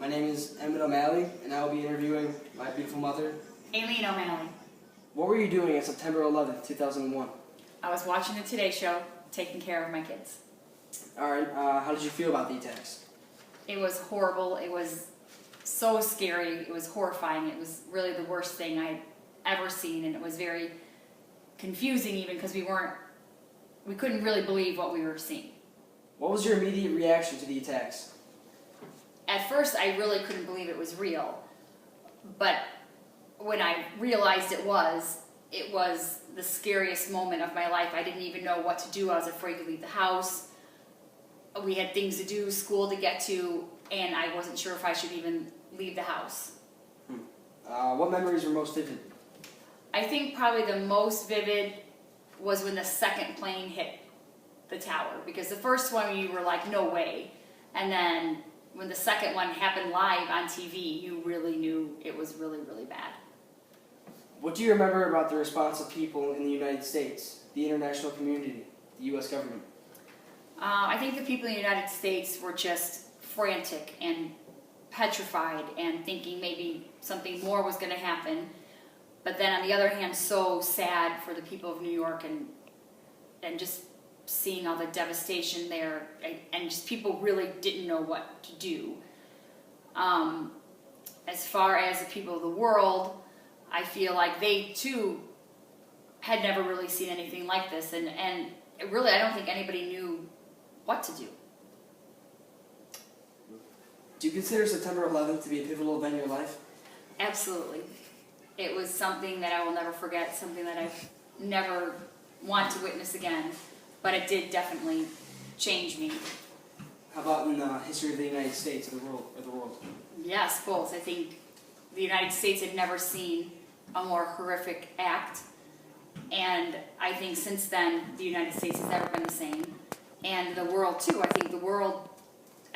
My name is Emmett O'Malley, and I will be interviewing my beautiful mother. Aileen O'Malley. What were you doing on September 11th, 2001? I was watching the Today Show, taking care of my kids. Alright, how did you feel about the attacks? It was horrible. It was so scary. It was horrifying. It was really the worst thing I'd ever seen, and it was very confusing even because we couldn't really believe what we were seeing. What was your immediate reaction to the attacks? At first, I really couldn't believe it was real, but when I realized it was the scariest moment of my life. I didn't even know what to do. I was afraid to leave the house. We had things to do, school to get to, and I wasn't sure if I should even leave the house. What memories were most vivid? I think probably the most vivid was when the second plane hit the tower, because the first one you were like, no way. And then when the second one happened live on TV, you really knew it was really, really bad. What do you remember about the response of people in the United States, the international community, the U.S. government? I think the people in the United States were just frantic and petrified and thinking maybe something more was going to happen. But then on the other hand, so sad for the people of New York and just seeing all the devastation there, and just people really didn't know what to do. As far as the people of the world, I feel like they too had never really seen anything like this, and really I don't think anybody knew what to do. Do you consider September 11th to be a pivotal event in your life? Absolutely. It was something that I will never forget, something that I never want to witness again, but it did definitely change me. How about in the history of the United States or the world? Yes, both. I think the United States had never seen a more horrific act, and I think since then the United States has never been the same, and the world too. I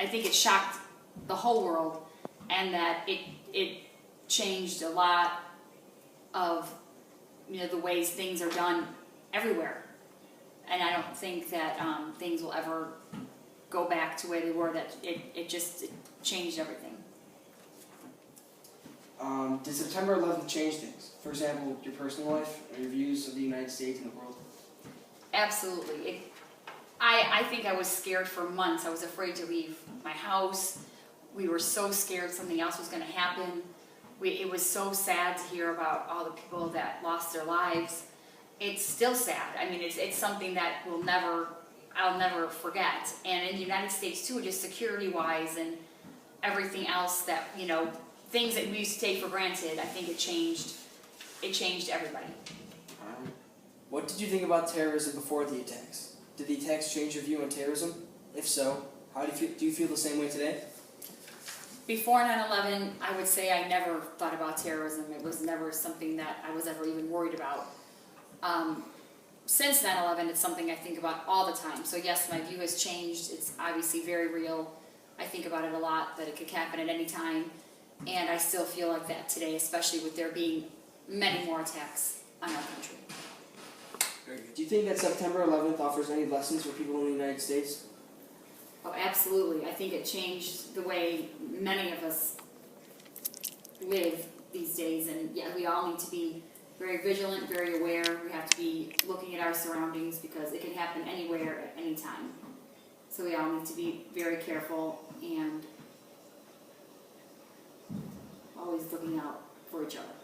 think it shocked the whole world, and that it changed a lot of the ways things are done everywhere, and I don't think that things will ever go back to where they were. That it changed everything. Did September 11th change things? For example, your personal life or your views of the United States and the world? Absolutely. I think I was scared for months. I was afraid to leave my house. We were so scared something else was going to happen. It was so sad to hear about all the people that lost their lives. It's still sad. I mean, it's something that I'll never forget. And in the United States too, just security-wise and everything else that, things that we used to take for granted, I think it changed everybody. What did you think about terrorism before the attacks? Did the attacks change your view on terrorism? If so, how do you feel the same way today? Before 9/11, I would say I never thought about terrorism. It was never something that I was ever even worried about. Since 9/11, it's something I think about all the time. So yes, my view has changed. It's obviously very real. I think about it a lot, that it could happen at any time. And I still feel like that today, especially with there being many more attacks on our country. Do you think that September 11th offers any lessons for people in the United States? Oh, absolutely. I think it changed the way many of us live these days. And yeah, we all need to be very vigilant, very aware. We have to be looking at our surroundings because it can happen anywhere at any time. So we all need to be very careful and always looking out for each other.